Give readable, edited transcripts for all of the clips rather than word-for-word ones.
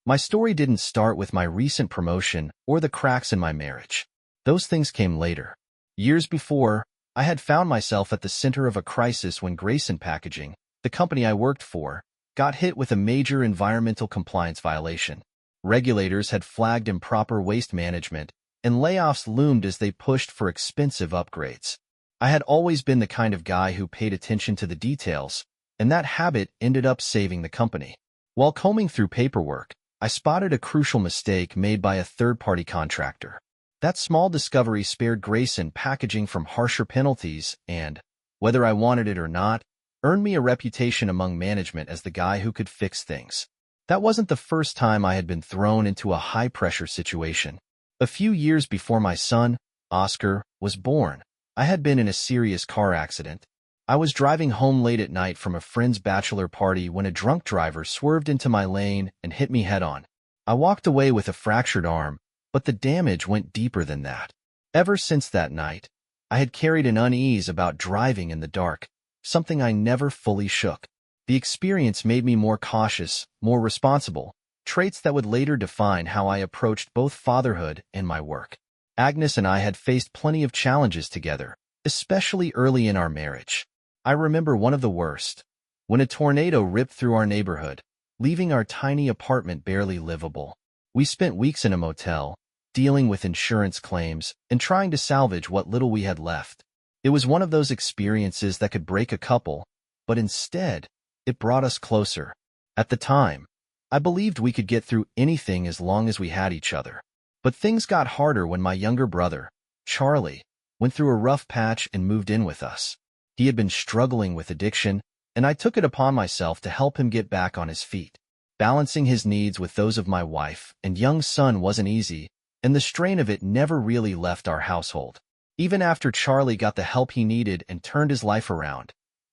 My story didn't start with my recent promotion or the cracks in my marriage. Those things came later. Years before, I had found myself at the center of a crisis when Grayson Packaging, the company I worked for, got hit with a major environmental compliance violation. Regulators had flagged improper waste management, and layoffs loomed as they pushed for expensive upgrades. I had always been the kind of guy who paid attention to the details, and that habit ended up saving the company. While combing through paperwork, I spotted a crucial mistake made by a third-party contractor. That small discovery spared Grayson Packaging from harsher penalties and, whether I wanted it or not, earned me a reputation among management as the guy who could fix things. That wasn't the first time I had been thrown into a high-pressure situation. A few years before my son, Oscar, was born, I had been in a serious car accident. I was driving home late at night from a friend's bachelor party when a drunk driver swerved into my lane and hit me head-on. I walked away with a fractured arm, but the damage went deeper than that. Ever since that night, I had carried an unease about driving in the dark, something I never fully shook. The experience made me more cautious, more responsible, traits that would later define how I approached both fatherhood and my work. Agnes and I had faced plenty of challenges together, especially early in our marriage. I remember one of the worst, when a tornado ripped through our neighborhood, leaving our tiny apartment barely livable. We spent weeks in a motel, dealing with insurance claims and trying to salvage what little we had left. It was one of those experiences that could break a couple, but instead, it brought us closer. At the time, I believed we could get through anything as long as we had each other. But things got harder when my younger brother, Charlie, went through a rough patch and moved in with us. He had been struggling with addiction, and I took it upon myself to help him get back on his feet. Balancing his needs with those of my wife and young son wasn't easy, and the strain of it never really left our household. Even after Charlie got the help he needed and turned his life around,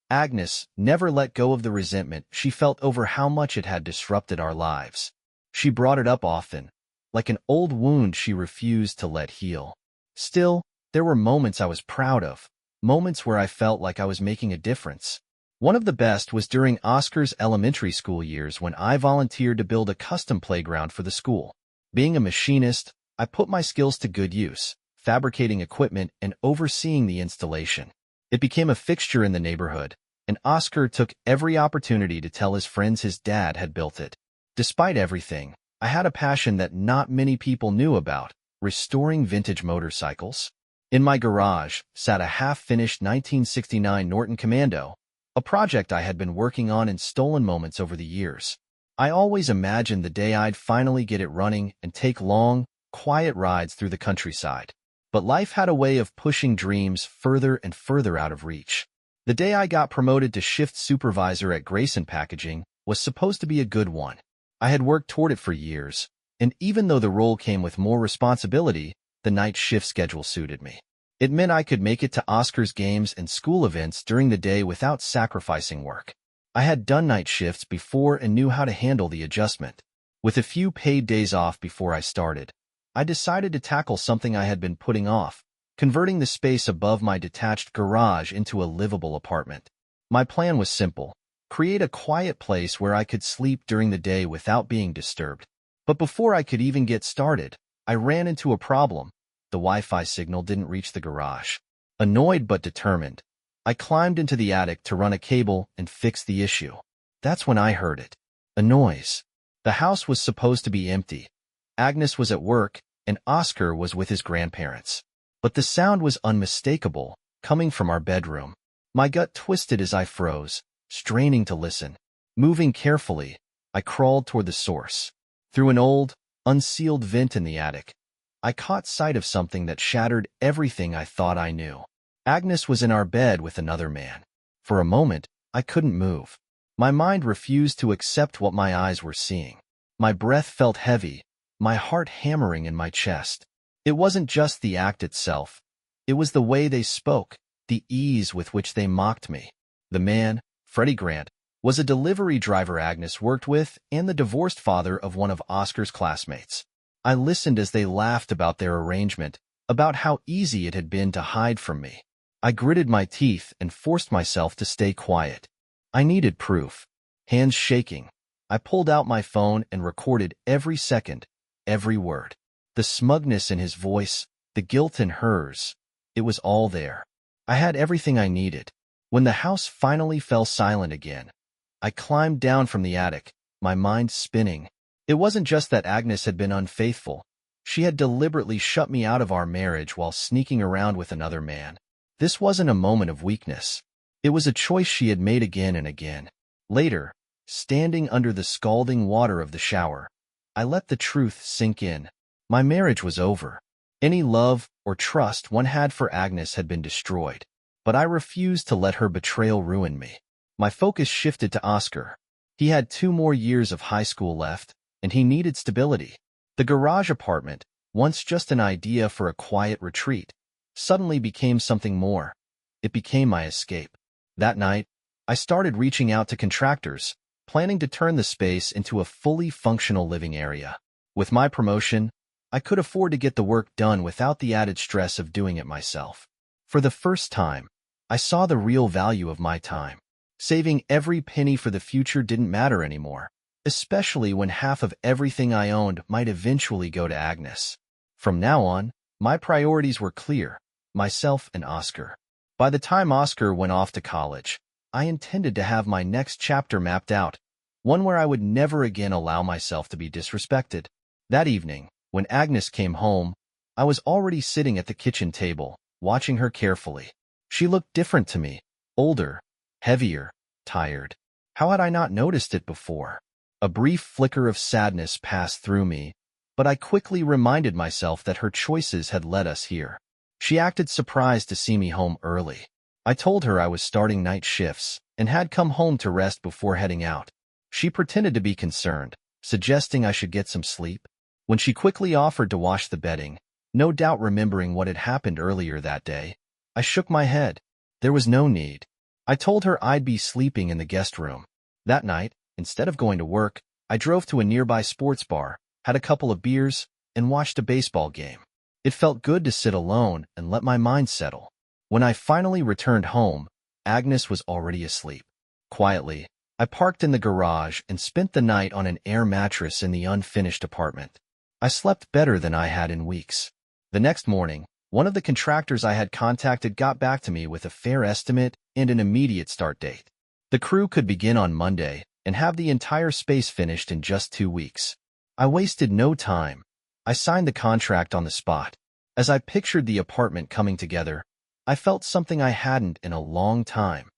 Agnes never let go of the resentment she felt over how much it had disrupted our lives. She brought it up often, like an old wound she refused to let heal. Still, there were moments I was proud of, moments where I felt like I was making a difference. One of the best was during Oscar's elementary school years when I volunteered to build a custom playground for the school. Being a machinist, I put my skills to good use, fabricating equipment and overseeing the installation. It became a fixture in the neighborhood, and Oscar took every opportunity to tell his friends his dad had built it. Despite everything, I had a passion that not many people knew about: restoring vintage motorcycles. In my garage sat a half-finished 1969 Norton Commando, a project I had been working on in stolen moments over the years. I always imagined the day I'd finally get it running and take long, quiet rides through the countryside. But life had a way of pushing dreams further and further out of reach. The day I got promoted to shift supervisor at Grayson Packaging was supposed to be a good one. I had worked toward it for years, and even though the role came with more responsibility, the night shift schedule suited me. It meant I could make it to Oscar's games and school events during the day without sacrificing work. I had done night shifts before and knew how to handle the adjustment. With a few paid days off before I started, I decided to tackle something I had been putting off: converting the space above my detached garage into a livable apartment. My plan was simple: create a quiet place where I could sleep during the day without being disturbed. But before I could even get started, I ran into a problem. The Wi-Fi signal didn't reach the garage. Annoyed but determined, I climbed into the attic to run a cable and fix the issue. That's when I heard it. A noise. The house was supposed to be empty. Agnes was at work, and Oscar was with his grandparents. But the sound was unmistakable, coming from our bedroom. My gut twisted as I froze, straining to listen. Moving carefully, I crawled toward the source. Through an old, unsealed vent in the attic, I caught sight of something that shattered everything I thought I knew. Agnes was in our bed with another man. For a moment, I couldn't move. My mind refused to accept what my eyes were seeing. My breath felt heavy, my heart hammering in my chest. It wasn't just the act itself. It was the way they spoke, the ease with which they mocked me. The man, Freddie Grant, was a delivery driver Agnes worked with and the divorced father of one of Oscar's classmates. I listened as they laughed about their arrangement, about how easy it had been to hide from me. I gritted my teeth and forced myself to stay quiet. I needed proof. Hands shaking, I pulled out my phone and recorded every second, every word. The smugness in his voice, the guilt in hers. It was all there. I had everything I needed. When the house finally fell silent again, I climbed down from the attic, my mind spinning. It wasn't just that Agnes had been unfaithful. She had deliberately shut me out of our marriage while sneaking around with another man. This wasn't a moment of weakness. It was a choice she had made again and again. Later, standing under the scalding water of the shower, I let the truth sink in. My marriage was over. Any love or trust one had for Agnes had been destroyed. But I refused to let her betrayal ruin me. My focus shifted to Oscar. He had 2 more years of high school left, and he needed stability. The garage apartment, once just an idea for a quiet retreat, suddenly became something more. It became my escape. That night, I started reaching out to contractors, planning to turn the space into a fully functional living area. With my promotion, I could afford to get the work done without the added stress of doing it myself. For the first time, I saw the real value of my time. Saving every penny for the future didn't matter anymore, especially when half of everything I owned might eventually go to Agnes. From now on, my priorities were clear, myself and Oscar. By the time Oscar went off to college, I intended to have my next chapter mapped out, one where I would never again allow myself to be disrespected. That evening, when Agnes came home, I was already sitting at the kitchen table, watching her carefully. She looked different to me, older, heavier, tired. How had I not noticed it before? A brief flicker of sadness passed through me, but I quickly reminded myself that her choices had led us here. She acted surprised to see me home early. I told her I was starting night shifts and had come home to rest before heading out. She pretended to be concerned, suggesting I should get some sleep. When she quickly offered to wash the bedding, no doubt remembering what had happened earlier that day, I shook my head. There was no need. I told her I'd be sleeping in the guest room. That night, instead of going to work, I drove to a nearby sports bar, had a couple of beers, and watched a baseball game. It felt good to sit alone and let my mind settle. When I finally returned home, Agnes was already asleep. Quietly, I parked in the garage and spent the night on an air mattress in the unfinished apartment. I slept better than I had in weeks. The next morning, one of the contractors I had contacted got back to me with a fair estimate and an immediate start date. The crew could begin on Monday and have the entire space finished in just 2 weeks. I wasted no time. I signed the contract on the spot. As I pictured the apartment coming together, I felt something I hadn't in a long time.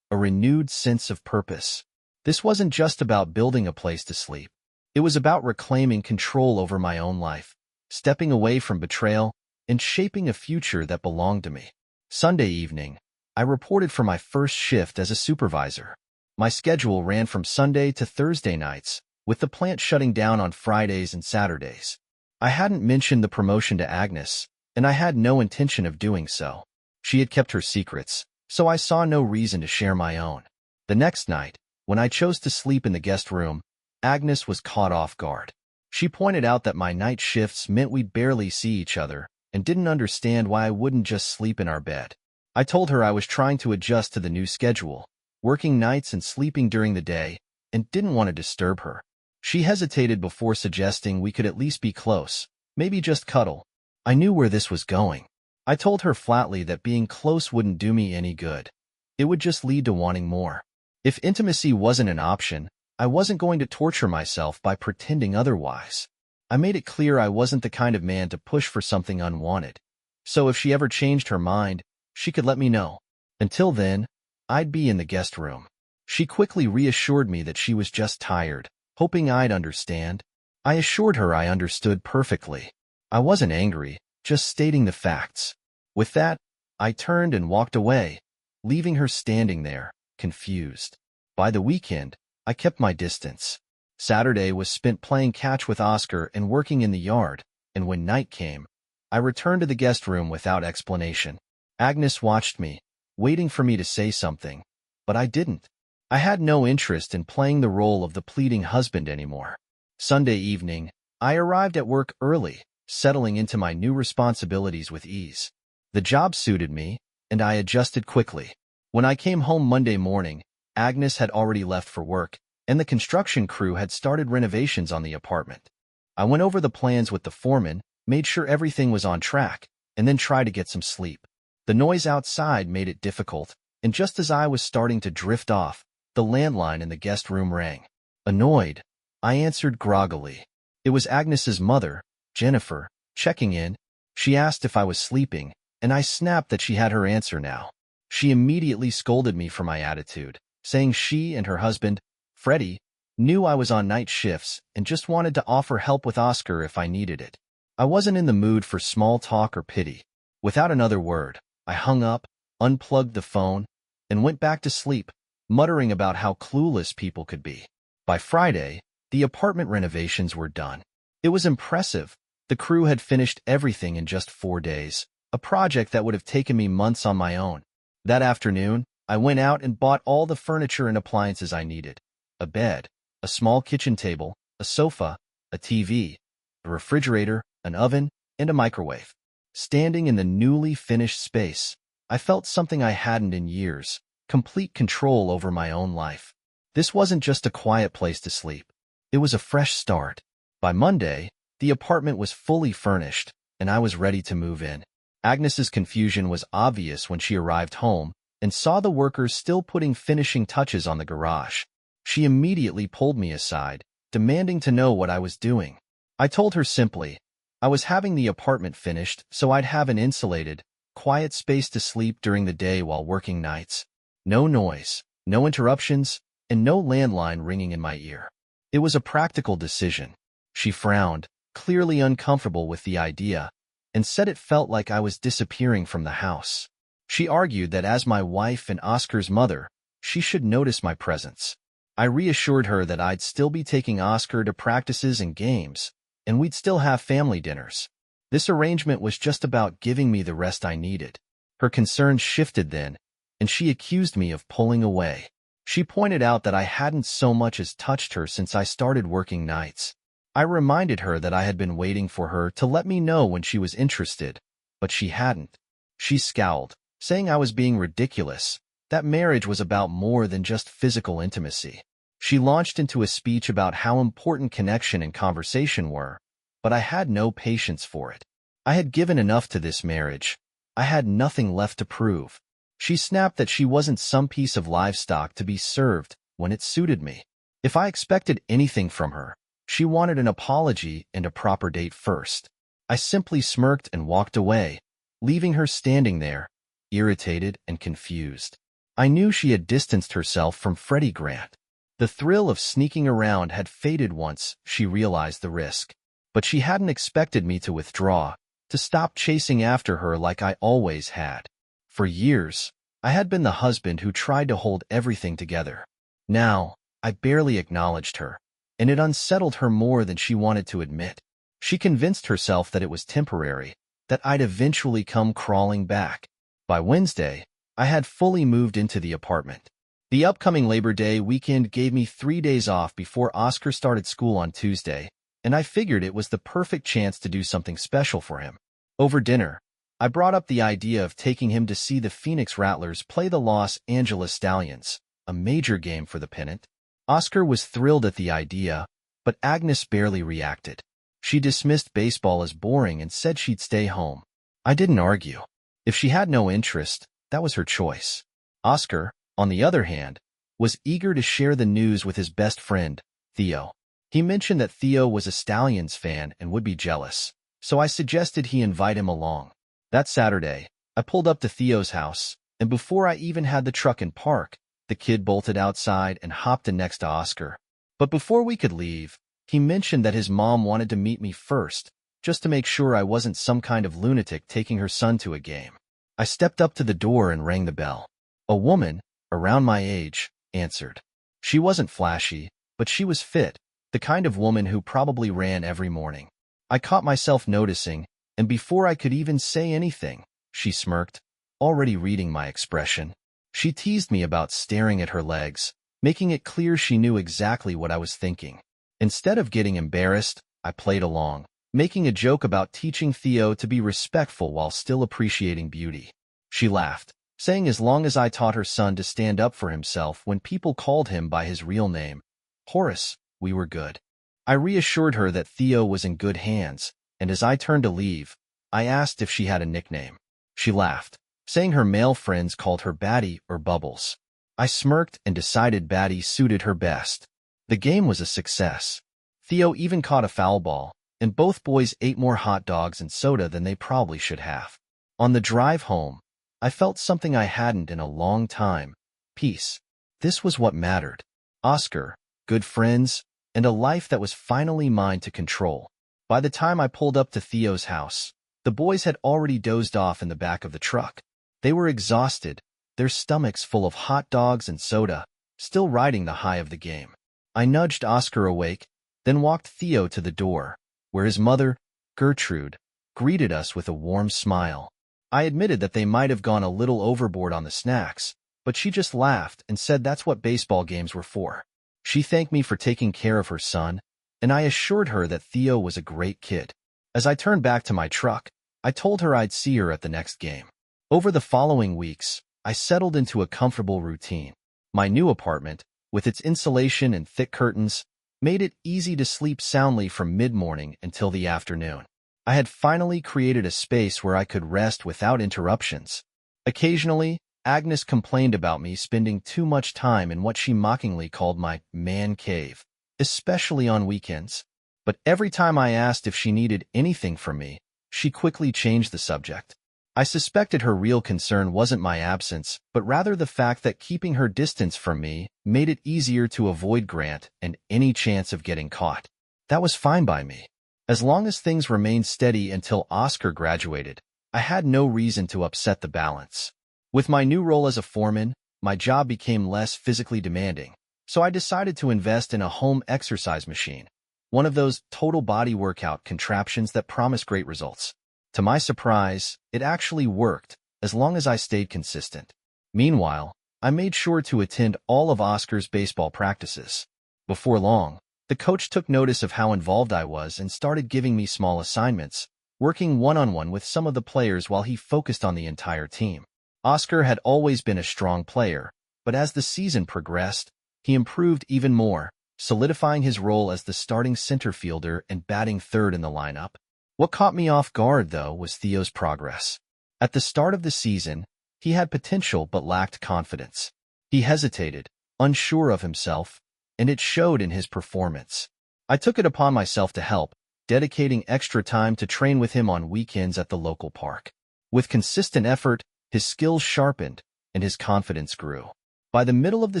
A renewed sense of purpose. This wasn't just about building a place to sleep. It was about reclaiming control over my own life, stepping away from betrayal, and shaping a future that belonged to me. Sunday evening, I reported for my first shift as a supervisor. My schedule ran from Sunday to Thursday nights, with the plant shutting down on Fridays and Saturdays. I hadn't mentioned the promotion to Agnes, and I had no intention of doing so. She had kept her secrets, so I saw no reason to share my own. The next night, when I chose to sleep in the guest room, Agnes was caught off guard. She pointed out that my night shifts meant we'd barely see each other, and didn't understand why I wouldn't just sleep in our bed. I told her I was trying to adjust to the new schedule, working nights and sleeping during the day, and didn't want to disturb her. She hesitated before suggesting we could at least be close, maybe just cuddle. I knew where this was going. I told her flatly that being close wouldn't do me any good. It would just lead to wanting more. If intimacy wasn't an option, I wasn't going to torture myself by pretending otherwise. I made it clear I wasn't the kind of man to push for something unwanted. So if she ever changed her mind, she could let me know. Until then, I'd be in the guest room. She quickly reassured me that she was just tired, hoping I'd understand. I assured her I understood perfectly. I wasn't angry, just stating the facts. With that, I turned and walked away, leaving her standing there, confused. By the weekend, I kept my distance. Saturday was spent playing catch with Oscar and working in the yard, and when night came, I returned to the guest room without explanation. Agnes watched me, waiting for me to say something, but I didn't. I had no interest in playing the role of the pleading husband anymore. Sunday evening, I arrived at work early, settling into my new responsibilities with ease. The job suited me, and I adjusted quickly. When I came home Monday morning, Agnes had already left for work, and the construction crew had started renovations on the apartment. I went over the plans with the foreman, made sure everything was on track, and then tried to get some sleep. The noise outside made it difficult, and just as I was starting to drift off, the landline in the guest room rang. Annoyed, I answered groggily. It was Agnes's mother, Jennifer, checking in. She asked if I was sleeping, and I snapped that she had her answer now. She immediately scolded me for my attitude, saying she and her husband, Freddie, knew I was on night shifts and just wanted to offer help with Oscar if I needed it. I wasn't in the mood for small talk or pity. Without another word, I hung up, unplugged the phone, and went back to sleep, muttering about how clueless people could be. By Friday, the apartment renovations were done. It was impressive. The crew had finished everything in just 4 days, a project that would have taken me months on my own. That afternoon, I went out and bought all the furniture and appliances I needed. A bed, a small kitchen table, a sofa, a TV, a refrigerator, an oven, and a microwave. Standing in the newly finished space, I felt something I hadn't in years, complete control over my own life. This wasn't just a quiet place to sleep. It was a fresh start. By Monday, the apartment was fully furnished, and I was ready to move in. Agnes's confusion was obvious when she arrived home and saw the workers still putting finishing touches on the garage. She immediately pulled me aside, demanding to know what I was doing. I told her simply, I was having the apartment finished so I'd have an insulated, quiet space to sleep during the day while working nights. No noise, no interruptions, and no landline ringing in my ear. It was a practical decision. She frowned, clearly uncomfortable with the idea, and said it felt like I was disappearing from the house. She argued that as my wife and Oscar's mother, she should notice my presence. I reassured her that I'd still be taking Oscar to practices and games, and we'd still have family dinners. This arrangement was just about giving me the rest I needed. Her concerns shifted then, and she accused me of pulling away. She pointed out that I hadn't so much as touched her since I started working nights. I reminded her that I had been waiting for her to let me know when she was interested, but she hadn't. She scowled, saying I was being ridiculous, that marriage was about more than just physical intimacy. She launched into a speech about how important connection and conversation were, but I had no patience for it. I had given enough to this marriage. I had nothing left to prove. She snapped that she wasn't some piece of livestock to be served when it suited me. If I expected anything from her, she wanted an apology and a proper date first. I simply smirked and walked away, leaving her standing there, irritated and confused. I knew she had distanced herself from Freddie Grant. The thrill of sneaking around had faded once she realized the risk. But she hadn't expected me to withdraw, to stop chasing after her like I always had. For years, I had been the husband who tried to hold everything together. Now, I barely acknowledged her, and it unsettled her more than she wanted to admit. She convinced herself that it was temporary, that I'd eventually come crawling back. By Wednesday, I had fully moved into the apartment. The upcoming Labor Day weekend gave me 3 days off before Oscar started school on Tuesday, and I figured it was the perfect chance to do something special for him. Over dinner, I brought up the idea of taking him to see the Phoenix Rattlers play the Los Angeles Stallions, a major game for the pennant. Oscar was thrilled at the idea, but Agnes barely reacted. She dismissed baseball as boring and said she'd stay home. I didn't argue. If she had no interest, that was her choice. Oscar, on the other hand, was eager to share the news with his best friend, Theo. He mentioned that Theo was a Stallions fan and would be jealous, so I suggested he invite him along. That Saturday, I pulled up to Theo's house, and before I even had the truck in park, the kid bolted outside and hopped in next to Oscar. But before we could leave, he mentioned that his mom wanted to meet me first, just to make sure I wasn't some kind of lunatic taking her son to a game. I stepped up to the door and rang the bell. A woman, around my age, answered. She wasn't flashy, but she was fit, the kind of woman who probably ran every morning. I caught myself noticing, and before I could even say anything, she smirked, already reading my expression. She teased me about staring at her legs, making it clear she knew exactly what I was thinking. Instead of getting embarrassed, I played along, making a joke about teaching Theo to be respectful while still appreciating beauty. She laughed, saying as long as I taught her son to stand up for himself when people called him by his real name, Horace, we were good. I reassured her that Theo was in good hands, and as I turned to leave, I asked if she had a nickname. She laughed, saying her male friends called her Batty or Bubbles. I smirked and decided Batty suited her best. The game was a success. Theo even caught a foul ball, and both boys ate more hot dogs and soda than they probably should have. On the drive home, I felt something I hadn't in a long time. Peace. This was what mattered. Oscar, good friends, and a life that was finally mine to control. By the time I pulled up to Theo's house, the boys had already dozed off in the back of the truck. They were exhausted, their stomachs full of hot dogs and soda, still riding the high of the game. I nudged Oscar awake, then walked Theo to the door, where his mother, Gertrude, greeted us with a warm smile. I admitted that they might have gone a little overboard on the snacks, but she just laughed and said that's what baseball games were for. She thanked me for taking care of her son, and I assured her that Theo was a great kid. As I turned back to my truck, I told her I'd see her at the next game. Over the following weeks, I settled into a comfortable routine. My new apartment, with its insulation and thick curtains, made it easy to sleep soundly from mid-morning until the afternoon. I had finally created a space where I could rest without interruptions. Occasionally, Agnes complained about me spending too much time in what she mockingly called my man cave, especially on weekends. But every time I asked if she needed anything from me, she quickly changed the subject. I suspected her real concern wasn't my absence, but rather the fact that keeping her distance from me made it easier to avoid Grant and any chance of getting caught. That was fine by me. As long as things remained steady until Oscar graduated, I had no reason to upset the balance. With my new role as a foreman, my job became less physically demanding, so I decided to invest in a home exercise machine, one of those total body workout contraptions that promise great results. To my surprise, it actually worked, as long as I stayed consistent. Meanwhile, I made sure to attend all of Oscar's baseball practices. Before long, the coach took notice of how involved I was and started giving me small assignments, working one-on-one with some of the players while he focused on the entire team. Oscar had always been a strong player, but as the season progressed, he improved even more, solidifying his role as the starting center fielder and batting third in the lineup. What caught me off guard, though, was Theo's progress. At the start of the season, he had potential but lacked confidence. He hesitated, unsure of himself, and it showed in his performance. I took it upon myself to help, dedicating extra time to train with him on weekends at the local park. With consistent effort, his skills sharpened, and his confidence grew. By the middle of the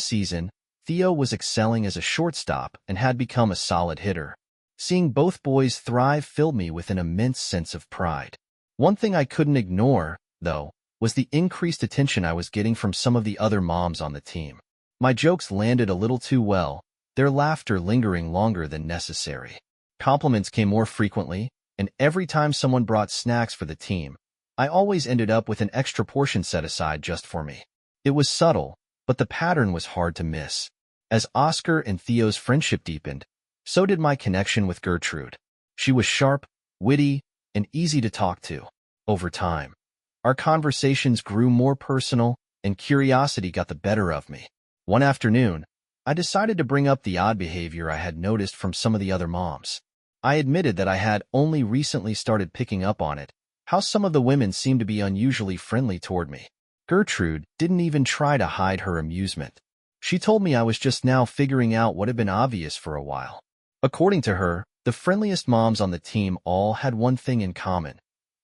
season, Theo was excelling as a shortstop and had become a solid hitter. Seeing both boys thrive filled me with an immense sense of pride. One thing I couldn't ignore, though, was the increased attention I was getting from some of the other moms on the team. My jokes landed a little too well, their laughter lingering longer than necessary. Compliments came more frequently, and every time someone brought snacks for the team, I always ended up with an extra portion set aside just for me. It was subtle, but the pattern was hard to miss. As Oscar and Theo's friendship deepened, so did my connection with Gertrude. She was sharp, witty, and easy to talk to. Over time, our conversations grew more personal, and curiosity got the better of me. One afternoon, I decided to bring up the odd behavior I had noticed from some of the other moms. I admitted that I had only recently started picking up on it, how some of the women seemed to be unusually friendly toward me. Gertrude didn't even try to hide her amusement. She told me I was just now figuring out what had been obvious for a while. According to her, the friendliest moms on the team all had one thing in common.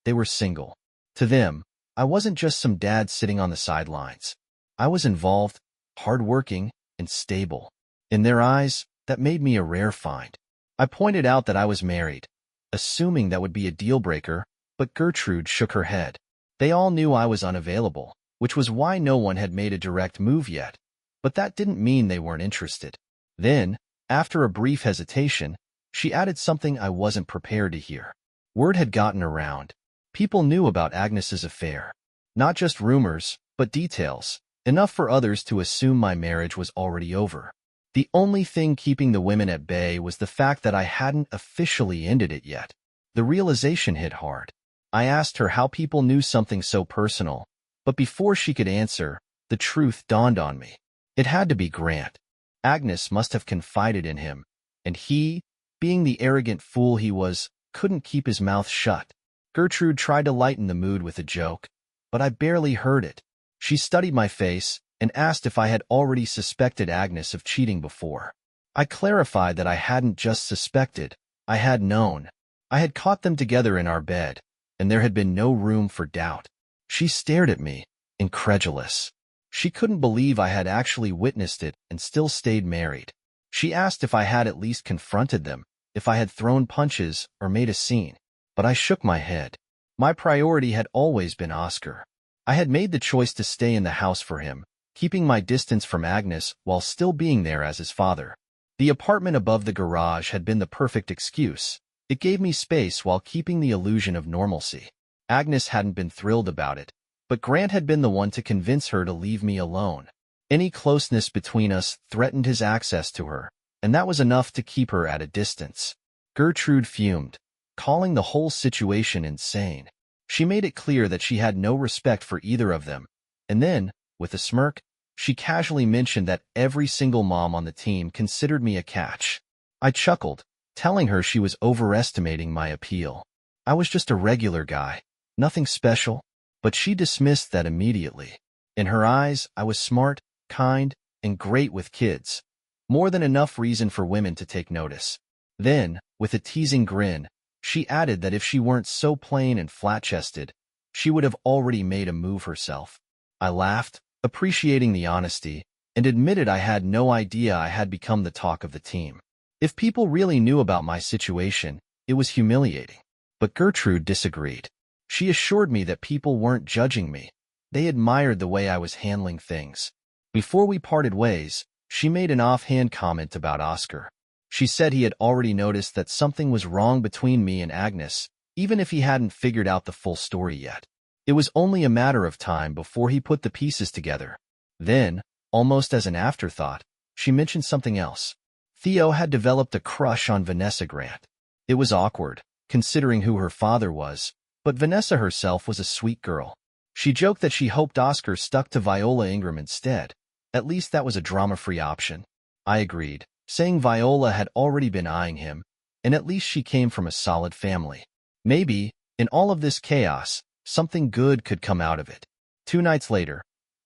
They were single. To them, I wasn't just some dad sitting on the sidelines. I was involved, hardworking, and stable. In their eyes, that made me a rare find. I pointed out that I was married, assuming that would be a deal-breaker, but Gertrude shook her head. They all knew I was unavailable, which was why no one had made a direct move yet. But that didn't mean they weren't interested. Then, after a brief hesitation, she added something I wasn't prepared to hear. Word had gotten around. People knew about Agnes's affair. Not just rumors, but details, enough for others to assume my marriage was already over. The only thing keeping the women at bay was the fact that I hadn't officially ended it yet. The realization hit hard. I asked her how people knew something so personal, but before she could answer, the truth dawned on me. It had to be Grant. Agnes must have confided in him, and he, being the arrogant fool he was, couldn't keep his mouth shut. Gertrude tried to lighten the mood with a joke, but I barely heard it. She studied my face and asked if I had already suspected Agnes of cheating before. I clarified that I hadn't just suspected, I had known. I had caught them together in our bed, and there had been no room for doubt. She stared at me, incredulous. She couldn't believe I had actually witnessed it and still stayed married. She asked if I had at least confronted them, if I had thrown punches or made a scene. But I shook my head. My priority had always been Oscar. I had made the choice to stay in the house for him, keeping my distance from Agnes while still being there as his father. The apartment above the garage had been the perfect excuse. It gave me space while keeping the illusion of normalcy. Agnes hadn't been thrilled about it, but Grant had been the one to convince her to leave me alone. Any closeness between us threatened his access to her, and that was enough to keep her at a distance. Gertrude fumed, calling the whole situation insane. She made it clear that she had no respect for either of them, and then, with a smirk, she casually mentioned that every single mom on the team considered me a catch. I chuckled, telling her she was overestimating my appeal. I was just a regular guy, nothing special, but she dismissed that immediately. In her eyes, I was smart, kind, and great with kids. More than enough reason for women to take notice. Then, with a teasing grin, she added that if she weren't so plain and flat-chested, she would have already made a move herself. I laughed, appreciating the honesty, and admitted I had no idea I had become the talk of the team. If people really knew about my situation, it was humiliating. But Gertrude disagreed. She assured me that people weren't judging me. They admired the way I was handling things. Before we parted ways, she made an offhand comment about Oscar. She said he had already noticed that something was wrong between me and Agnes, even if he hadn't figured out the full story yet. It was only a matter of time before he put the pieces together. Then, almost as an afterthought, she mentioned something else. Theo had developed a crush on Vanessa Grant. It was awkward, considering who her father was, but Vanessa herself was a sweet girl. She joked that she hoped Oscar stuck to Viola Ingram instead. At least that was a drama-free option. I agreed, saying Viola had already been eyeing him, and at least she came from a solid family. Maybe, in all of this chaos, something good could come out of it. 2 nights later,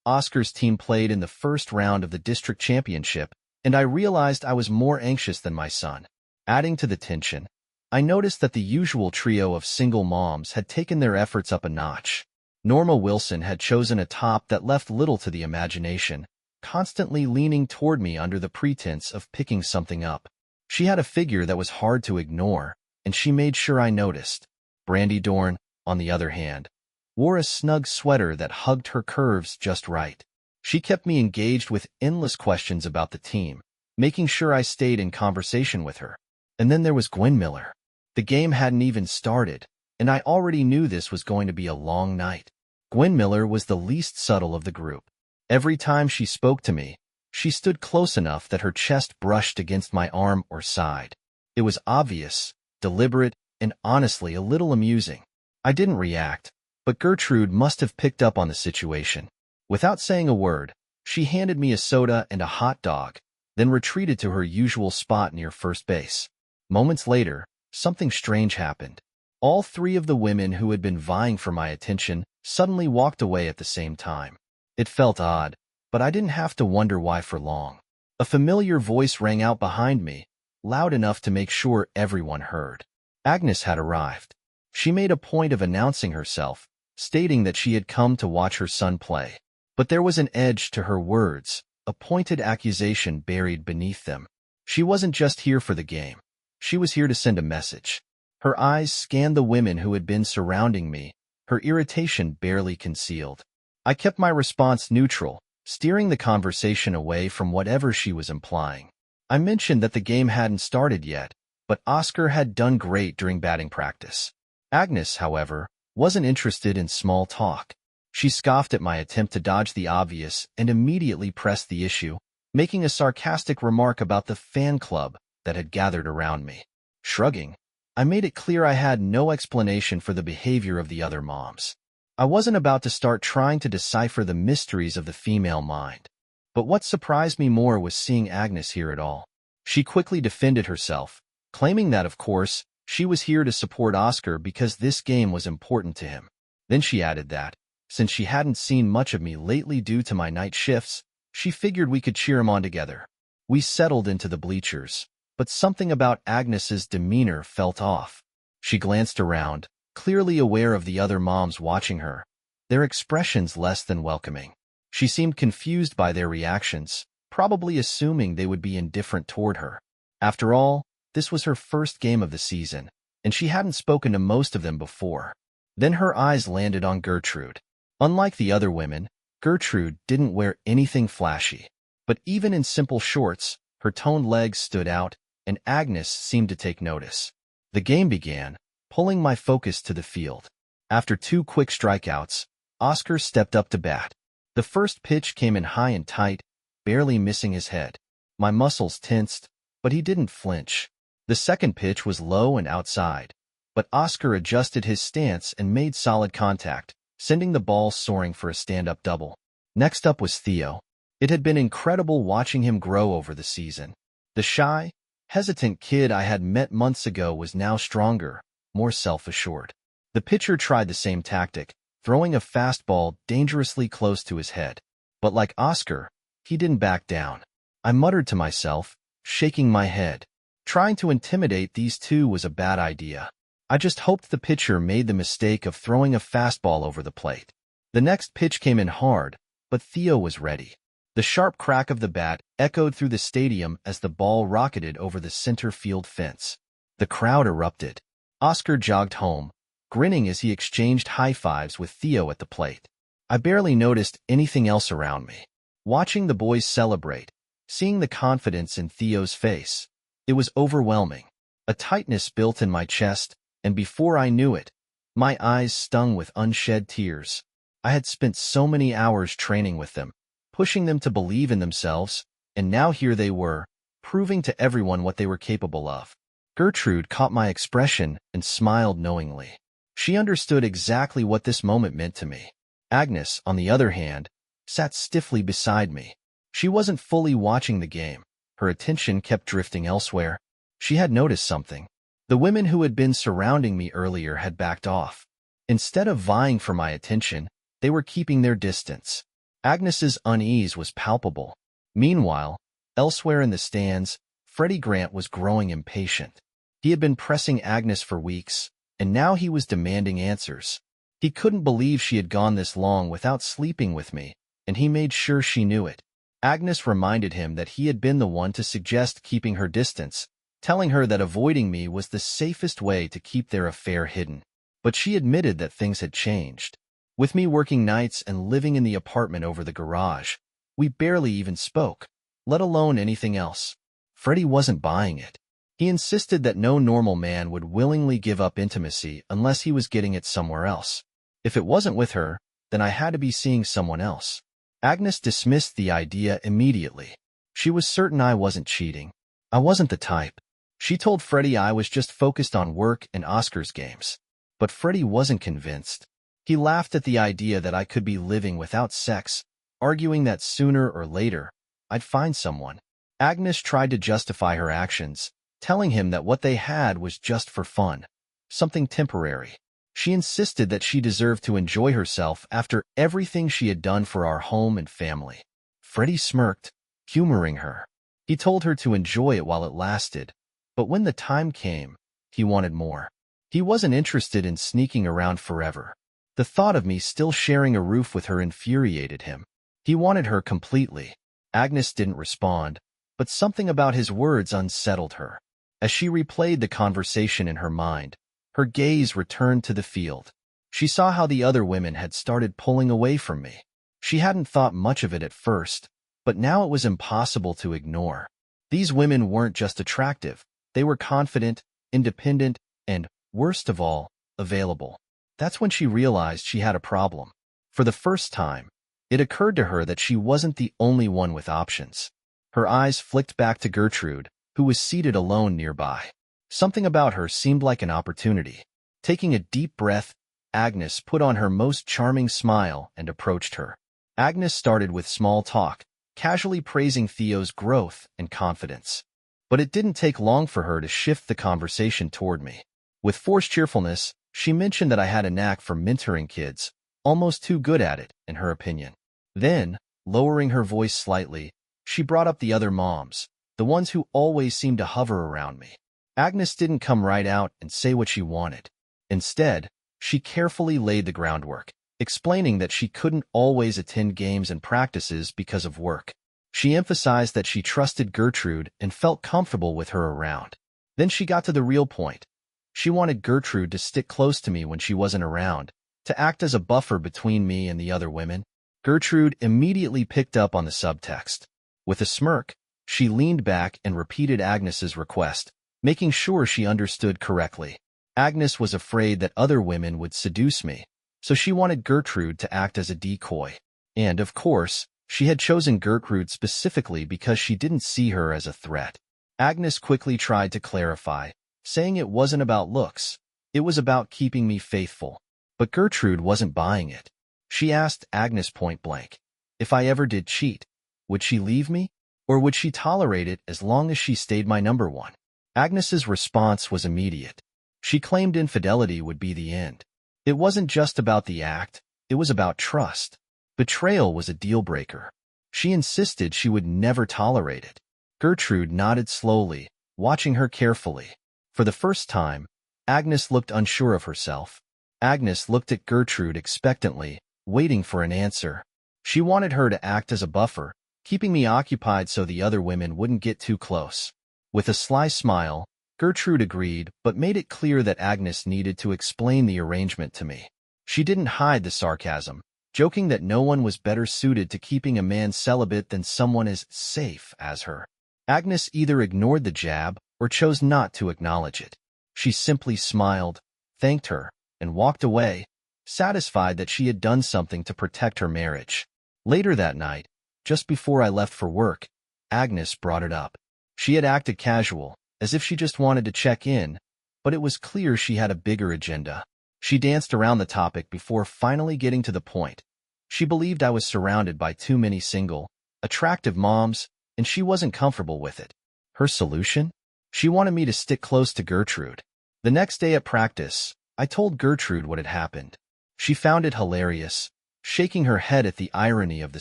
Oscar's team played in the first round of the district championship, and I realized I was more anxious than my son. Adding to the tension, I noticed that the usual trio of single moms had taken their efforts up a notch. Norma Wilson had chosen a top that left little to the imagination, constantly leaning toward me under the pretense of picking something up. She had a figure that was hard to ignore, and she made sure I noticed. Brandy Dorn, on the other hand, wore a snug sweater that hugged her curves just right. She kept me engaged with endless questions about the team, making sure I stayed in conversation with her. And then there was Gwen Miller. The game hadn't even started, and I already knew this was going to be a long night. Gwen Miller was the least subtle of the group. Every time she spoke to me, she stood close enough that her chest brushed against my arm or side. It was obvious, deliberate, and honestly a little amusing. I didn't react, but Gertrude must have picked up on the situation. Without saying a word, she handed me a soda and a hot dog, then retreated to her usual spot near first base. Moments later, something strange happened. All 3 of the women who had been vying for my attention suddenly walked away at the same time. It felt odd, but I didn't have to wonder why for long. A familiar voice rang out behind me, loud enough to make sure everyone heard. Agnes had arrived. She made a point of announcing herself, stating that she had come to watch her son play. But there was an edge to her words, a pointed accusation buried beneath them. She wasn't just here for the game. She was here to send a message. Her eyes scanned the women who had been surrounding me, her irritation barely concealed. I kept my response neutral, steering the conversation away from whatever she was implying. I mentioned that the game hadn't started yet, but Oscar had done great during batting practice. Agnes, however, wasn't interested in small talk. She scoffed at my attempt to dodge the obvious and immediately pressed the issue, making a sarcastic remark about the fan club that had gathered around me. Shrugging, I made it clear I had no explanation for the behavior of the other moms. I wasn't about to start trying to decipher the mysteries of the female mind. But what surprised me more was seeing Agnes hear it all. She quickly defended herself, claiming that, of course, she was here to support Oscar because this game was important to him. Then she added that, since she hadn't seen much of me lately due to my night shifts, she figured we could cheer him on together. We settled into the bleachers, but something about Agnes's demeanor felt off. She glanced around, clearly aware of the other moms watching her, their expressions less than welcoming. She seemed confused by their reactions, probably assuming they would be indifferent toward her. After all, this was her first game of the season, and she hadn't spoken to most of them before. Then her eyes landed on Gertrude. Unlike the other women, Gertrude didn't wear anything flashy. But even in simple shorts, her toned legs stood out, and Agnes seemed to take notice. The game began, pulling my focus to the field. After 2 quick strikeouts, Oscar stepped up to bat. The first pitch came in high and tight, barely missing his head. My muscles tensed, but he didn't flinch. The second pitch was low and outside, but Oscar adjusted his stance and made solid contact, sending the ball soaring for a stand-up double. Next up was Theo. It had been incredible watching him grow over the season. The shy, hesitant kid I had met months ago was now stronger, more self-assured. The pitcher tried the same tactic, throwing a fastball dangerously close to his head. But like Oscar, he didn't back down. I muttered to myself, shaking my head. Trying to intimidate these two was a bad idea. I just hoped the pitcher made the mistake of throwing a fastball over the plate. The next pitch came in hard, but Theo was ready. The sharp crack of the bat echoed through the stadium as the ball rocketed over the center field fence. The crowd erupted. Oscar jogged home, grinning as he exchanged high-fives with Theo at the plate. I barely noticed anything else around me. Watching the boys celebrate, seeing the confidence in Theo's face, it was overwhelming. A tightness built in my chest, and before I knew it, my eyes stung with unshed tears. I had spent so many hours training with them, pushing them to believe in themselves, and now here they were, proving to everyone what they were capable of. Gertrude caught my expression and smiled knowingly. She understood exactly what this moment meant to me. Agnes, on the other hand, sat stiffly beside me. She wasn't fully watching the game. Her attention kept drifting elsewhere. She had noticed something. The women who had been surrounding me earlier had backed off. Instead of vying for my attention, they were keeping their distance. Agnes's unease was palpable. Meanwhile, elsewhere in the stands, Freddie Grant was growing impatient. He had been pressing Agnes for weeks, and now he was demanding answers. He couldn't believe she had gone this long without sleeping with me, and he made sure she knew it. Agnes reminded him that he had been the one to suggest keeping her distance, telling her that avoiding me was the safest way to keep their affair hidden. But she admitted that things had changed. With me working nights and living in the apartment over the garage, we barely even spoke, let alone anything else. Freddie wasn't buying it. He insisted that no normal man would willingly give up intimacy unless he was getting it somewhere else. If it wasn't with her, then I had to be seeing someone else. Agnes dismissed the idea immediately. She was certain I wasn't cheating. I wasn't the type. She told Freddie I was just focused on work and Oscar's games. But Freddie wasn't convinced. He laughed at the idea that I could be living without sex, arguing that sooner or later, I'd find someone. Agnes tried to justify her actions, telling him that what they had was just for fun, something temporary. She insisted that she deserved to enjoy herself after everything she had done for our home and family. Freddie smirked, humoring her. He told her to enjoy it while it lasted, but when the time came, he wanted more. He wasn't interested in sneaking around forever. The thought of me still sharing a roof with her infuriated him. He wanted her completely. Agnes didn't respond, but something about his words unsettled her. As she replayed the conversation in her mind, her gaze returned to the field. She saw how the other women had started pulling away from me. She hadn't thought much of it at first, but now it was impossible to ignore. These women weren't just attractive. They were confident, independent, and, worst of all, available. That's when she realized she had a problem. For the first time, it occurred to her that she wasn't the only one with options. Her eyes flicked back to Gertrude, who was seated alone nearby. Something about her seemed like an opportunity. Taking a deep breath, Agnes put on her most charming smile and approached her. Agnes started with small talk, casually praising Theo's growth and confidence. But it didn't take long for her to shift the conversation toward me. With forced cheerfulness, she mentioned that I had a knack for mentoring kids, almost too good at it, in her opinion. Then, lowering her voice slightly, she brought up the other moms, the ones who always seemed to hover around me. Agnes didn't come right out and say what she wanted. Instead, she carefully laid the groundwork, explaining that she couldn't always attend games and practices because of work. She emphasized that she trusted Gertrude and felt comfortable with her around. Then she got to the real point. She wanted Gertrude to stick close to me when she wasn't around, to act as a buffer between me and the other women. Gertrude immediately picked up on the subtext. With a smirk, she leaned back and repeated Agnes's request, making sure she understood correctly. Agnes was afraid that other women would seduce me, so she wanted Gertrude to act as a decoy. And, of course, she had chosen Gertrude specifically because she didn't see her as a threat. Agnes quickly tried to clarify, saying it wasn't about looks, it was about keeping me faithful. But Gertrude wasn't buying it. She asked Agnes point blank, if I ever did cheat, would she leave me? Or would she tolerate it as long as she stayed my number one? Agnes's response was immediate. She claimed infidelity would be the end. It wasn't just about the act, it was about trust. Betrayal was a deal-breaker. She insisted she would never tolerate it. Gertrude nodded slowly, watching her carefully. For the first time, Agnes looked unsure of herself. Agnes looked at Gertrude expectantly, waiting for an answer. She wanted her to act as a buffer, keeping me occupied so the other women wouldn't get too close. With a sly smile, Gertrude agreed but made it clear that Agnes needed to explain the arrangement to me. She didn't hide the sarcasm, joking that no one was better suited to keeping a man celibate than someone as safe as her. Agnes either ignored the jab or chose not to acknowledge it. She simply smiled, thanked her, and walked away, satisfied that she had done something to protect her marriage. Later that night, just before I left for work, Agnes brought it up. She had acted casual, as if she just wanted to check in, but it was clear she had a bigger agenda. She danced around the topic before finally getting to the point. She believed I was surrounded by too many single, attractive moms, and she wasn't comfortable with it. Her solution? She wanted me to stick close to Gertrude. The next day at practice, I told Gertrude what had happened. She found it hilarious, shaking her head at the irony of the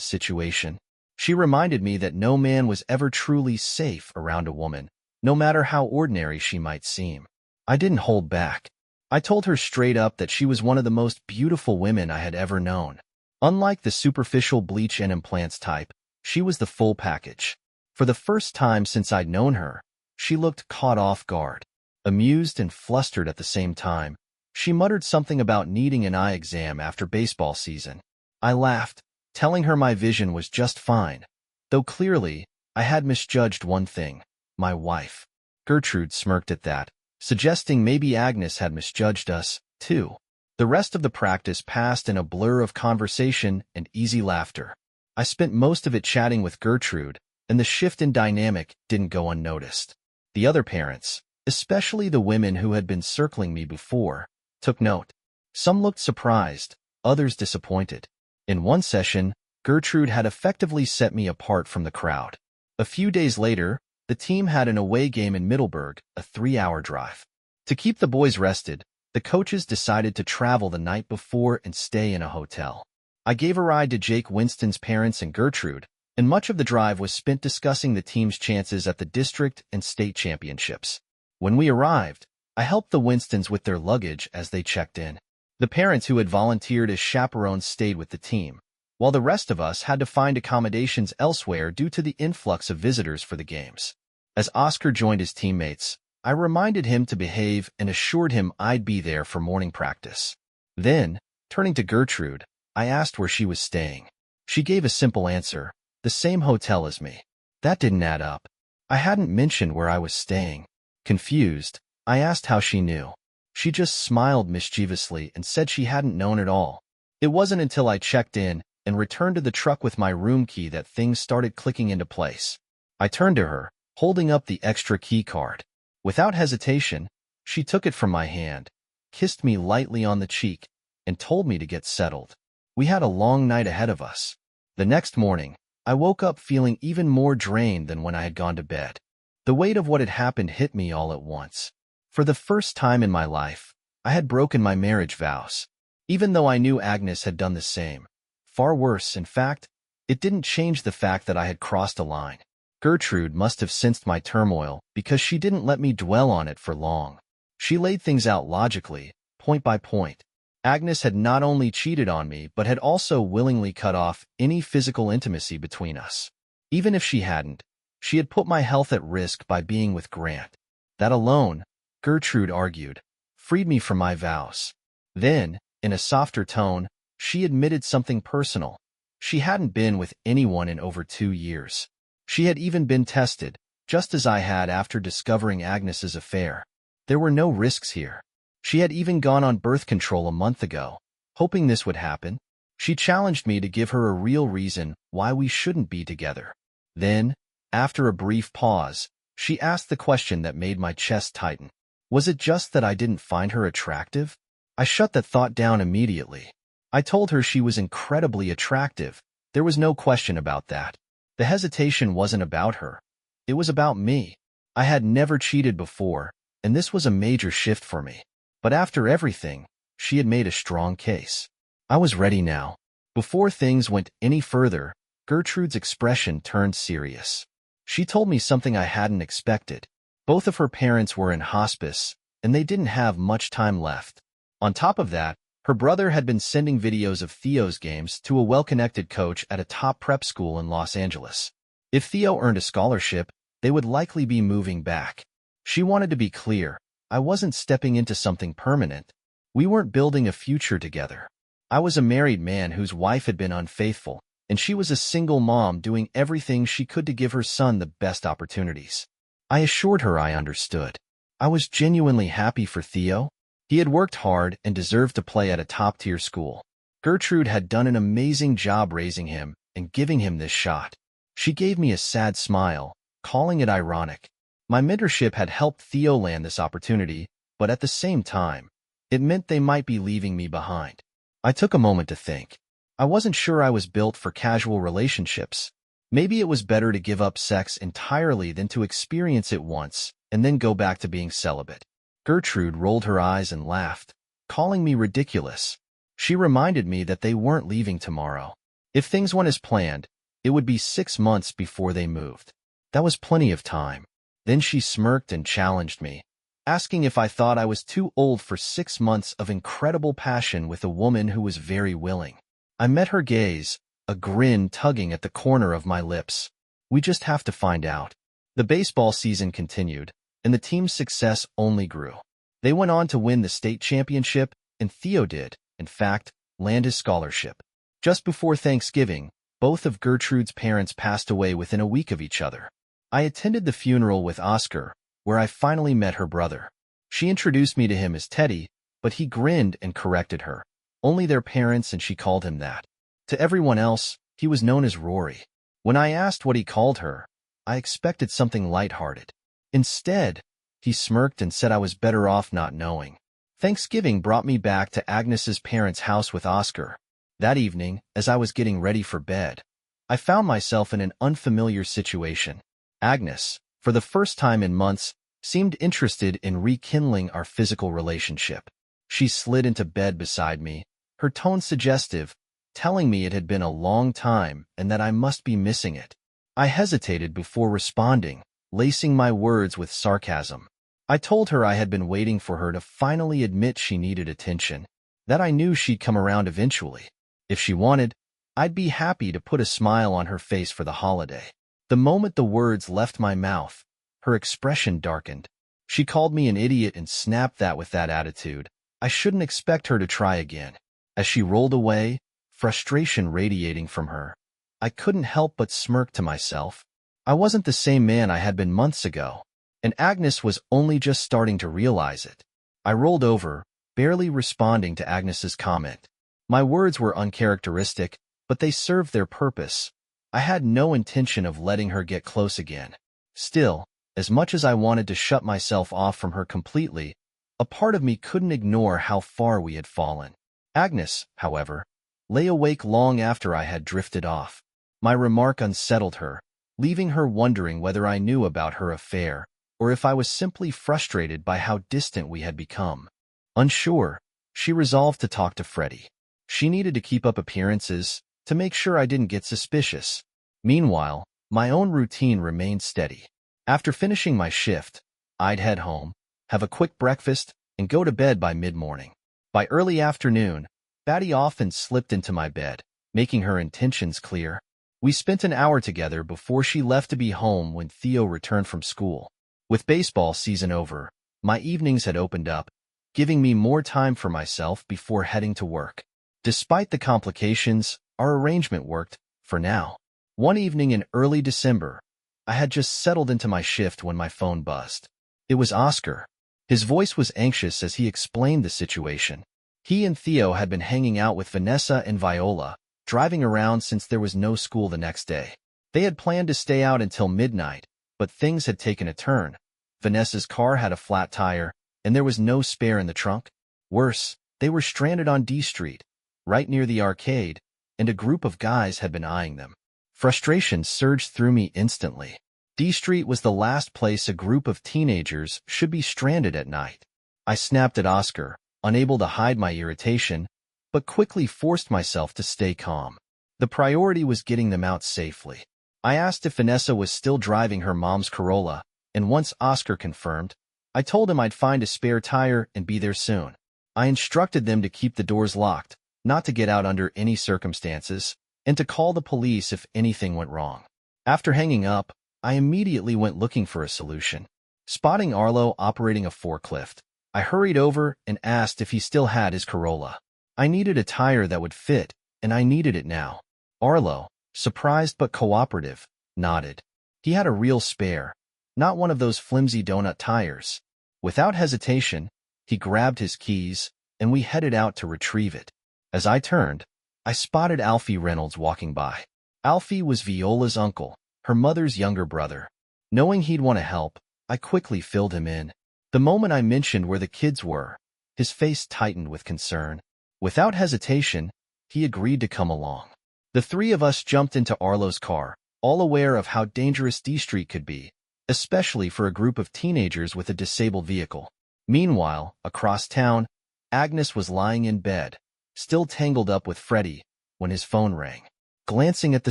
situation. She reminded me that no man was ever truly safe around a woman, no matter how ordinary she might seem. I didn't hold back. I told her straight up that she was one of the most beautiful women I had ever known. Unlike the superficial bleach and implants type, she was the full package. For the first time since I'd known her, she looked caught off guard. Amused and flustered at the same time, she muttered something about needing an eye exam after baseball season. I laughed, telling her my vision was just fine, though clearly, I had misjudged one thing, my wife. Gertrude smirked at that, suggesting maybe Agnes had misjudged us, too. The rest of the practice passed in a blur of conversation and easy laughter. I spent most of it chatting with Gertrude, and the shift in dynamic didn't go unnoticed. The other parents, especially the women who had been circling me before, took note. Some looked surprised, others disappointed. In one session, Gertrude had effectively set me apart from the crowd. A few days later, the team had an away game in Middleburg, a 3-hour drive. To keep the boys rested, the coaches decided to travel the night before and stay in a hotel. I gave a ride to Jake Winston's parents and Gertrude, and much of the drive was spent discussing the team's chances at the district and state championships. When we arrived, I helped the Winstons with their luggage as they checked in. The parents who had volunteered as chaperones stayed with the team, while the rest of us had to find accommodations elsewhere due to the influx of visitors for the games. As Oscar joined his teammates, I reminded him to behave and assured him I'd be there for morning practice. Then, turning to Gertrude, I asked where she was staying. She gave a simple answer, the same hotel as me. That didn't add up. I hadn't mentioned where I was staying. Confused, I asked how she knew. She just smiled mischievously and said she hadn't known at all. It wasn't until I checked in and returned to the truck with my room key that things started clicking into place. I turned to her, holding up the extra key card. Without hesitation, she took it from my hand, kissed me lightly on the cheek, and told me to get settled. We had a long night ahead of us. The next morning, I woke up feeling even more drained than when I had gone to bed. The weight of what had happened hit me all at once. For the first time in my life, I had broken my marriage vows. Even though I knew Agnes had done the same. Far worse, in fact, it didn't change the fact that I had crossed a line. Gertrude must have sensed my turmoil because she didn't let me dwell on it for long. She laid things out logically, point by point. Agnes had not only cheated on me but had also willingly cut off any physical intimacy between us. Even if she hadn't, she had put my health at risk by being with Grant. That alone, Gertrude argued, freed me from my vows. Then, in a softer tone, she admitted something personal. She hadn't been with anyone in over 2 years. She had even been tested, just as I had after discovering Agnes's affair. There were no risks here. She had even gone on birth control a month ago, hoping this would happen. She challenged me to give her a real reason why we shouldn't be together. Then, after a brief pause, she asked the question that made my chest tighten. Was it just that I didn't find her attractive? I shut that thought down immediately. I told her she was incredibly attractive. There was no question about that. The hesitation wasn't about her. It was about me. I had never cheated before, and this was a major shift for me. But after everything, she had made a strong case. I was ready now. Before things went any further, Gertrude's expression turned serious. She told me something I hadn't expected. Both of her parents were in hospice, and they didn't have much time left. On top of that, her brother had been sending videos of Theo's games to a well-connected coach at a top prep school in Los Angeles. If Theo earned a scholarship, they would likely be moving back. She wanted to be clear. I wasn't stepping into something permanent. We weren't building a future together. I was a married man whose wife had been unfaithful, and she was a single mom doing everything she could to give her son the best opportunities. I assured her I understood. I was genuinely happy for Theo. He had worked hard and deserved to play at a top-tier school. Gertrude had done an amazing job raising him and giving him this shot. She gave me a sad smile, calling it ironic. My mentorship had helped Theo land this opportunity, but at the same time, it meant they might be leaving me behind. I took a moment to think. I wasn't sure I was built for casual relationships. Maybe it was better to give up sex entirely than to experience it once and then go back to being celibate. Gertrude rolled her eyes and laughed, calling me ridiculous. She reminded me that they weren't leaving tomorrow. If things went as planned, it would be 6 months before they moved. That was plenty of time. Then she smirked and challenged me, asking if I thought I was too old for 6 months of incredible passion with a woman who was very willing. I met her gaze, a grin tugging at the corner of my lips. We just have to find out. The baseball season continued, and the team's success only grew. They went on to win the state championship, and Theo did, in fact, land his scholarship. Just before Thanksgiving, both of Gertrude's parents passed away within a week of each other. I attended the funeral with Oscar, where I finally met her brother. She introduced me to him as Teddy, but he grinned and corrected her. Only their parents and she called him that. To everyone else, he was known as Rory. When I asked what he called her, I expected something lighthearted. Instead, he smirked and said I was better off not knowing. Thanksgiving brought me back to Agnes's parents' house with Oscar. That evening, as I was getting ready for bed, I found myself in an unfamiliar situation. Agnes, for the first time in months, seemed interested in rekindling our physical relationship. She slid into bed beside me, her tone suggestive, telling me it had been a long time and that I must be missing it. I hesitated before responding, lacing my words with sarcasm. I told her I had been waiting for her to finally admit she needed attention, that I knew she'd come around eventually. If she wanted, I'd be happy to put a smile on her face for the holiday. The moment the words left my mouth, her expression darkened. She called me an idiot and snapped with that attitude. I shouldn't expect her to try again. As she rolled away, frustration radiating from her, I couldn't help but smirk to myself. I wasn't the same man I had been months ago, and Agnes was only just starting to realize it. I rolled over, barely responding to Agnes's comment. My words were uncharacteristic, but they served their purpose. I had no intention of letting her get close again. Still, as much as I wanted to shut myself off from her completely, a part of me couldn't ignore how far we had fallen. Agnes, however, lay awake long after I had drifted off. My remark unsettled her, leaving her wondering whether I knew about her affair, or if I was simply frustrated by how distant we had become. Unsure, she resolved to talk to Freddie. She needed to keep up appearances, to make sure I didn't get suspicious. Meanwhile, my own routine remained steady. After finishing my shift, I'd head home, have a quick breakfast, and go to bed by mid-morning. By early afternoon, Batty often slipped into my bed, making her intentions clear. We spent an hour together before she left to be home when Theo returned from school. With baseball season over, my evenings had opened up, giving me more time for myself before heading to work. Despite the complications, our arrangement worked, for now. One evening in early December, I had just settled into my shift when my phone buzzed. It was Oscar. His voice was anxious as he explained the situation. He and Theo had been hanging out with Vanessa and Viola, driving around since there was no school the next day. They had planned to stay out until midnight, but things had taken a turn. Vanessa's car had a flat tire, and there was no spare in the trunk. Worse, they were stranded on D Street, right near the arcade, and a group of guys had been eyeing them. Frustration surged through me instantly. D Street was the last place a group of teenagers should be stranded at night. I snapped at Oscar, unable to hide my irritation, but quickly forced myself to stay calm. The priority was getting them out safely. I asked if Vanessa was still driving her mom's Corolla, and once Oscar confirmed, I told him I'd find a spare tire and be there soon. I instructed them to keep the doors locked, not to get out under any circumstances, and to call the police if anything went wrong. After hanging up, I immediately went looking for a solution. Spotting Arlo operating a forklift, I hurried over and asked if he still had his Corolla. I needed a tire that would fit, and I needed it now. Arlo, surprised but cooperative, nodded. He had a real spare, not one of those flimsy donut tires. Without hesitation, he grabbed his keys, and we headed out to retrieve it. As I turned, I spotted Alfie Reynolds walking by. Alfie was Viola's uncle, her mother's younger brother. Knowing he'd want to help, I quickly filled him in. The moment I mentioned where the kids were, his face tightened with concern. Without hesitation, he agreed to come along. The three of us jumped into Arlo's car, all aware of how dangerous D Street could be, especially for a group of teenagers with a disabled vehicle. Meanwhile, across town, Agnes was lying in bed, still tangled up with Freddie, when his phone rang. Glancing at the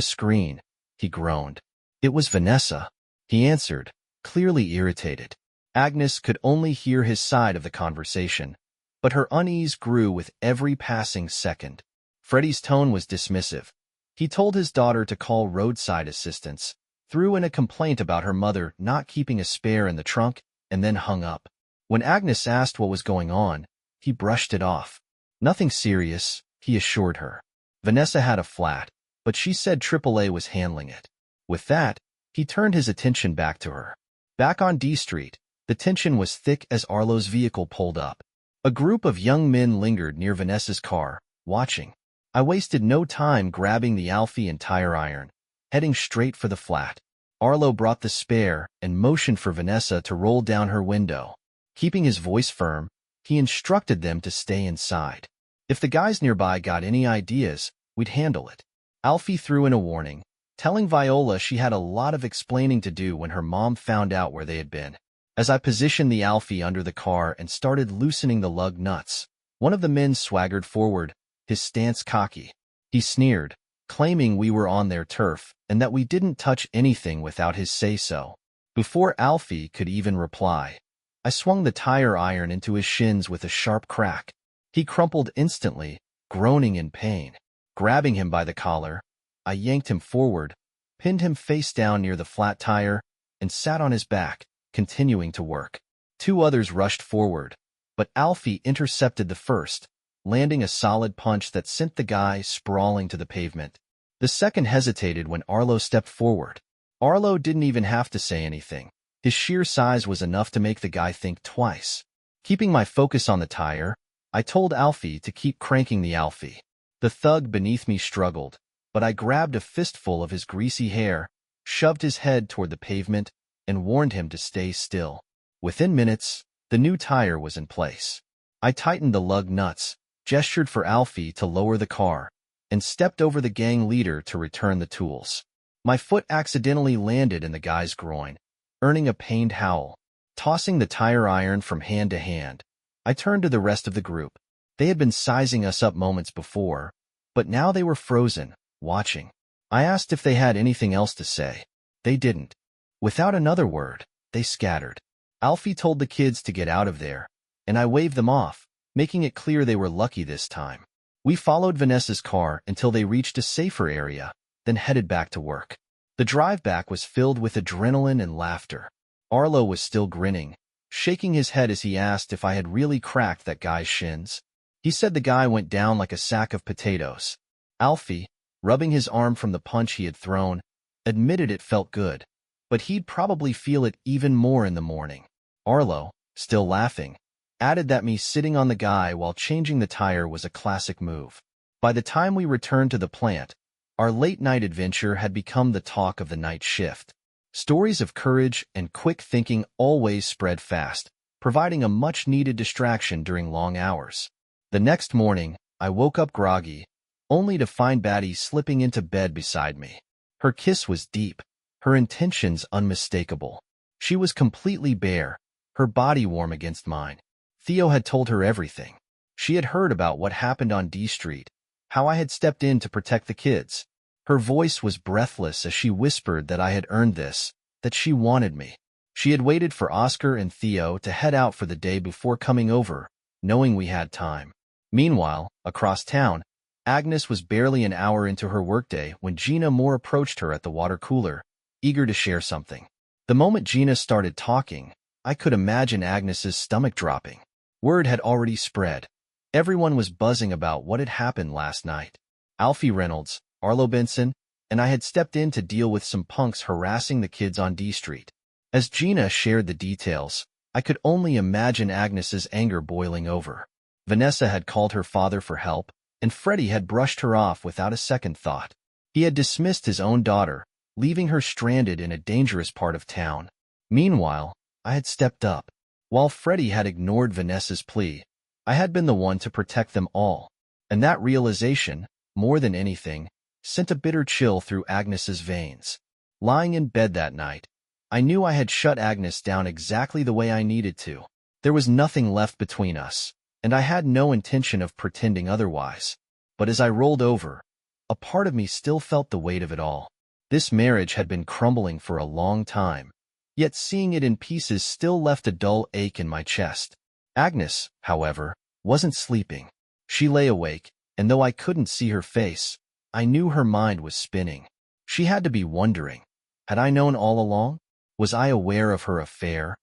screen, he groaned. It was Vanessa. He answered, clearly irritated. Agnes could only hear his side of the conversation, but her unease grew with every passing second. Freddie's tone was dismissive. He told his daughter to call roadside assistance, threw in a complaint about her mother not keeping a spare in the trunk, and then hung up. When Agnes asked what was going on, he brushed it off. Nothing serious, he assured her. Vanessa had a flat, but she said AAA was handling it. With that, he turned his attention back to her. Back on D Street, the tension was thick as Arlo's vehicle pulled up. A group of young men lingered near Vanessa's car, watching. I wasted no time grabbing the Alfie and tire iron, heading straight for the flat. Arlo brought the spare and motioned for Vanessa to roll down her window. Keeping his voice firm, he instructed them to stay inside. If the guys nearby got any ideas, we'd handle it. Alfie threw in a warning, telling Viola she had a lot of explaining to do when her mom found out where they had been. As I positioned the Alfie under the car and started loosening the lug nuts, one of the men swaggered forward, his stance cocky. He sneered, claiming we were on their turf and that we didn't touch anything without his say-so. Before Alfie could even reply, I swung the tire iron into his shins with a sharp crack. He crumpled instantly, groaning in pain. Grabbing him by the collar, I yanked him forward, pinned him face down near the flat tire, and sat on his back, continuing to work. Two others rushed forward, but Alfie intercepted the first, landing a solid punch that sent the guy sprawling to the pavement. The second hesitated when Arlo stepped forward. Arlo didn't even have to say anything. His sheer size was enough to make the guy think twice. Keeping my focus on the tire, I told Alfie to keep cranking the Alfie. The thug beneath me struggled, but I grabbed a fistful of his greasy hair, shoved his head toward the pavement, and warned him to stay still. Within minutes, the new tire was in place. I tightened the lug nuts, gestured for Alfie to lower the car, and stepped over the gang leader to return the tools. My foot accidentally landed in the guy's groin, earning a pained howl. Tossing the tire iron from hand to hand, I turned to the rest of the group. They had been sizing us up moments before, but now they were frozen, watching. I asked if they had anything else to say. They didn't. Without another word, they scattered. Alfie told the kids to get out of there, and I waved them off, making it clear they were lucky this time. We followed Vanessa's car until they reached a safer area, then headed back to work. The drive back was filled with adrenaline and laughter. Arlo was still grinning, shaking his head as he asked if I had really cracked that guy's shins. He said the guy went down like a sack of potatoes. Alfie, rubbing his arm from the punch he had thrown, admitted it felt good, but he'd probably feel it even more in the morning. Arlo, still laughing, added that me sitting on the guy while changing the tire was a classic move. By the time we returned to the plant, our late-night adventure had become the talk of the night shift. Stories of courage and quick thinking always spread fast, providing a much-needed distraction during long hours. The next morning, I woke up groggy, only to find Batty slipping into bed beside me. Her kiss was deep, her intentions unmistakable. She was completely bare, her body warm against mine. Theo had told her everything. She had heard about what happened on D Street, how I had stepped in to protect the kids. Her voice was breathless as she whispered that I had earned this, that she wanted me. She had waited for Oscar and Theo to head out for the day before coming over, knowing we had time. Meanwhile, across town, Agnes was barely an hour into her workday when Gina Moore approached her at the water cooler, eager to share something. The moment Gina started talking, I could imagine Agnes's stomach dropping. Word had already spread. Everyone was buzzing about what had happened last night. Alfie Reynolds, Arlo Benson, and I had stepped in to deal with some punks harassing the kids on D Street. As Gina shared the details, I could only imagine Agnes's anger boiling over. Vanessa had called her father for help, and Freddie had brushed her off without a second thought. He had dismissed his own daughter, leaving her stranded in a dangerous part of town. Meanwhile, I had stepped up. While Freddie had ignored Vanessa's plea, I had been the one to protect them all. And that realization, more than anything, sent a bitter chill through Agnes's veins. Lying in bed that night, I knew I had shut Agnes down exactly the way I needed to. There was nothing left between us, and I had no intention of pretending otherwise. But as I rolled over, a part of me still felt the weight of it all. This marriage had been crumbling for a long time, yet seeing it in pieces still left a dull ache in my chest. Agnes, however, wasn't sleeping. She lay awake, and though I couldn't see her face, I knew her mind was spinning. She had to be wondering, had I known all along? Was I aware of her affair?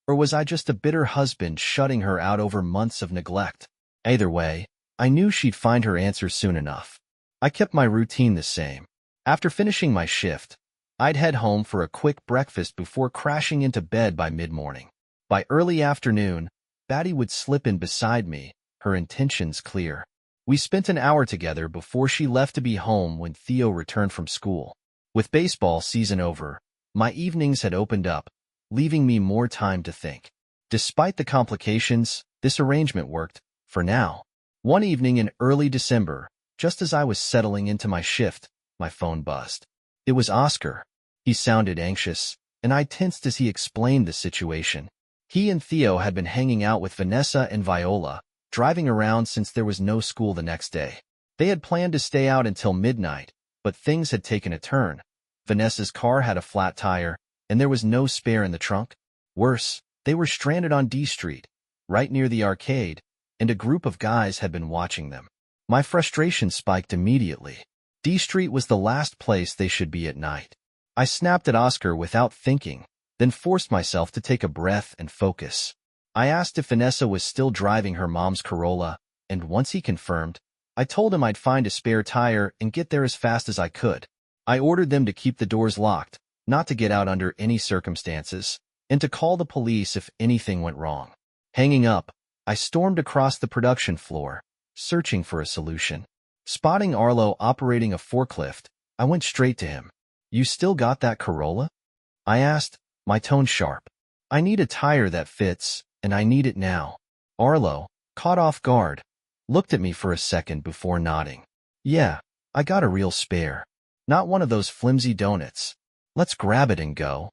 Or was I just a bitter husband shutting her out over months of neglect? Either way, I knew she'd find her answer soon enough. I kept my routine the same. After finishing my shift, I'd head home for a quick breakfast before crashing into bed by mid-morning. By early afternoon, Batty would slip in beside me, her intentions clear. We spent an hour together before she left to be home when Theo returned from school. With baseball season over, my evenings had opened up, leaving me more time to think. Despite the complications, this arrangement worked, for now. One evening in early December, just as I was settling into my shift, my phone buzzed. It was Oscar. He sounded anxious, and I tensed as he explained the situation. He and Theo had been hanging out with Vanessa and Viola, driving around since there was no school the next day. They had planned to stay out until midnight, but things had taken a turn. Vanessa's car had a flat tire, and there was no spare in the trunk. Worse, they were stranded on D Street, right near the arcade, and a group of guys had been watching them. My frustration spiked immediately. D Street was the last place they should be at night. I snapped at Oscar without thinking, then forced myself to take a breath and focus. I asked if Vanessa was still driving her mom's Corolla, and once he confirmed, I told him I'd find a spare tire and get there as fast as I could. I ordered them to keep the doors locked, not to get out under any circumstances, and to call the police if anything went wrong. Hanging up, I stormed across the production floor, searching for a solution. Spotting Arlo operating a forklift, I went straight to him. "You still got that Corolla?" I asked, my tone sharp. "I need a tire that fits, and I need it now." Arlo, caught off guard, looked at me for a second before nodding. "Yeah, I got a real spare. Not one of those flimsy donuts. Let's grab it and go.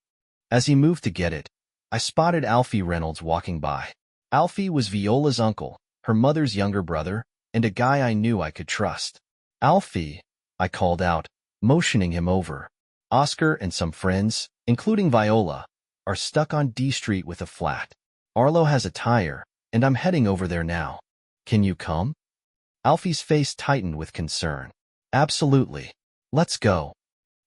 As he moved to get it, I spotted Alfie Reynolds walking by. Alfie was Viola's uncle, her mother's younger brother, and a guy I knew I could trust. Alfie, I called out, motioning him over. Oscar and some friends, including Viola, are stuck on D Street with a flat. Arlo has a tire, and I'm heading over there now. Can you come? Alfie's face tightened with concern. Absolutely. Let's go.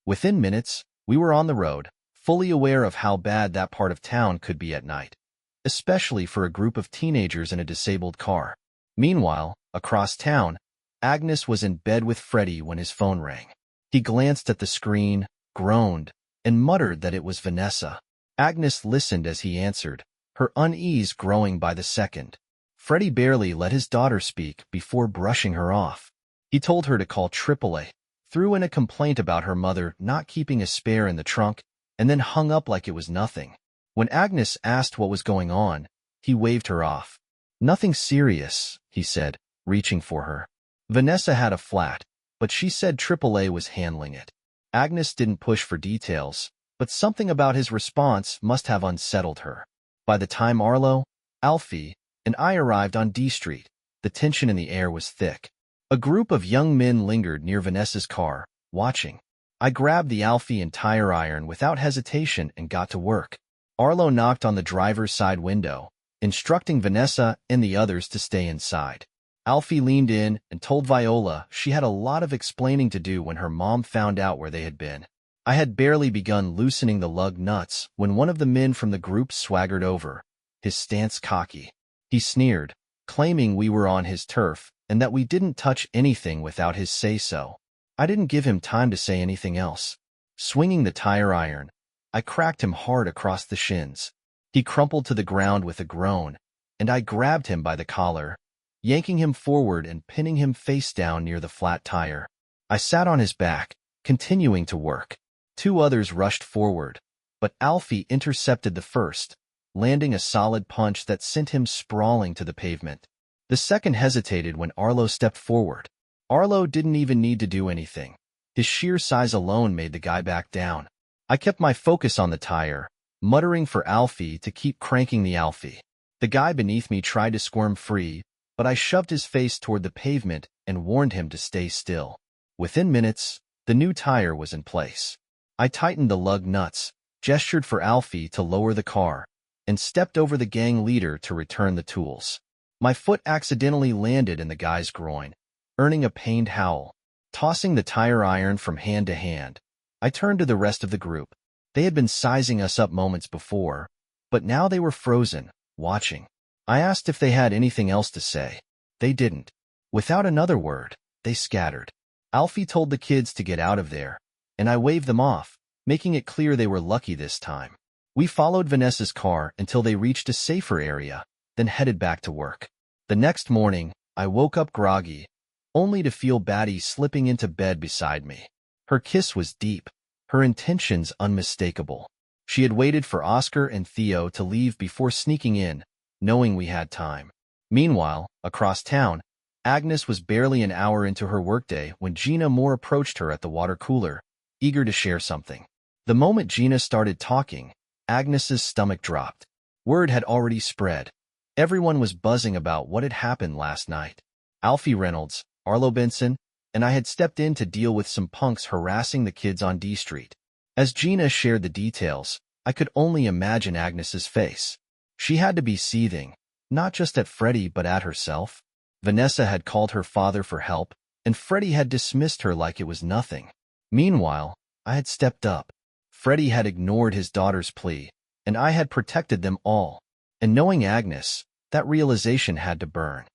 Within minutes, we were on the road, fully aware of how bad that part of town could be at night, especially for a group of teenagers in a disabled car. Meanwhile, across town, Agnes was in bed with Freddie when his phone rang. He glanced at the screen, groaned, and muttered that it was Vanessa. Agnes listened as he answered, her unease growing by the second. Freddie barely let his daughter speak before brushing her off. He told her to call AAA, threw in a complaint about her mother not keeping a spare in the trunk, and then hung up like it was nothing. When Agnes asked what was going on, he waved her off. Nothing serious, he said, reaching for her. Vanessa had a flat, but she said AAA was handling it. Agnes didn't push for details, but something about his response must have unsettled her. By the time Arlo, Alfie, and I arrived on D Street, the tension in the air was thick. A group of young men lingered near Vanessa's car, watching. I grabbed the Alfie and tire iron without hesitation and got to work. Arlo knocked on the driver's side window, instructing Vanessa and the others to stay inside. Alfie leaned in and told Viola she had a lot of explaining to do when her mom found out where they had been. I had barely begun loosening the lug nuts when one of the men from the group swaggered over, his stance cocky. He sneered, claiming we were on his turf and that we didn't touch anything without his say-so. I didn't give him time to say anything else. Swinging the tire iron, I cracked him hard across the shins. He crumpled to the ground with a groan, and I grabbed him by the collar, yanking him forward and pinning him face down near the flat tire. I sat on his back, continuing to work. Two others rushed forward, but Alfie intercepted the first, landing a solid punch that sent him sprawling to the pavement. The second hesitated when Arlo stepped forward. Arlo didn't even need to do anything. His sheer size alone made the guy back down. I kept my focus on the tire, muttering for Alfie to keep cranking the Alfie. The guy beneath me tried to squirm free, but I shoved his face toward the pavement and warned him to stay still. Within minutes, the new tire was in place. I tightened the lug nuts, gestured for Alfie to lower the car, and stepped over the gang leader to return the tools. My foot accidentally landed in the guy's groin, earning a pained howl. Tossing the tire iron from hand to hand, I turned to the rest of the group. They had been sizing us up moments before, but now they were frozen, watching. I asked if they had anything else to say. They didn't. Without another word, they scattered. Alfie told the kids to get out of there, and I waved them off, making it clear they were lucky this time. We followed Vanessa's car until they reached a safer area, then headed back to work. The next morning, I woke up groggy, only to feel Batty slipping into bed beside me. Her kiss was deep, her intentions unmistakable. She had waited for Oscar and Theo to leave before sneaking in, knowing we had time. Meanwhile, across town, Agnes was barely an hour into her workday when Gina Moore approached her at the water cooler, eager to share something. The moment Gina started talking, Agnes's stomach dropped. Word had already spread. Everyone was buzzing about what had happened last night. Alfie Reynolds, Arlo Benson, and I had stepped in to deal with some punks harassing the kids on D Street. As Gina shared the details, I could only imagine Agnes's face. She had to be seething, not just at Freddie but at herself. Vanessa had called her father for help, and Freddie had dismissed her like it was nothing. Meanwhile, I had stepped up. Freddie had ignored his daughter's plea, and I had protected them all. And knowing Agnes, that realization had to burn.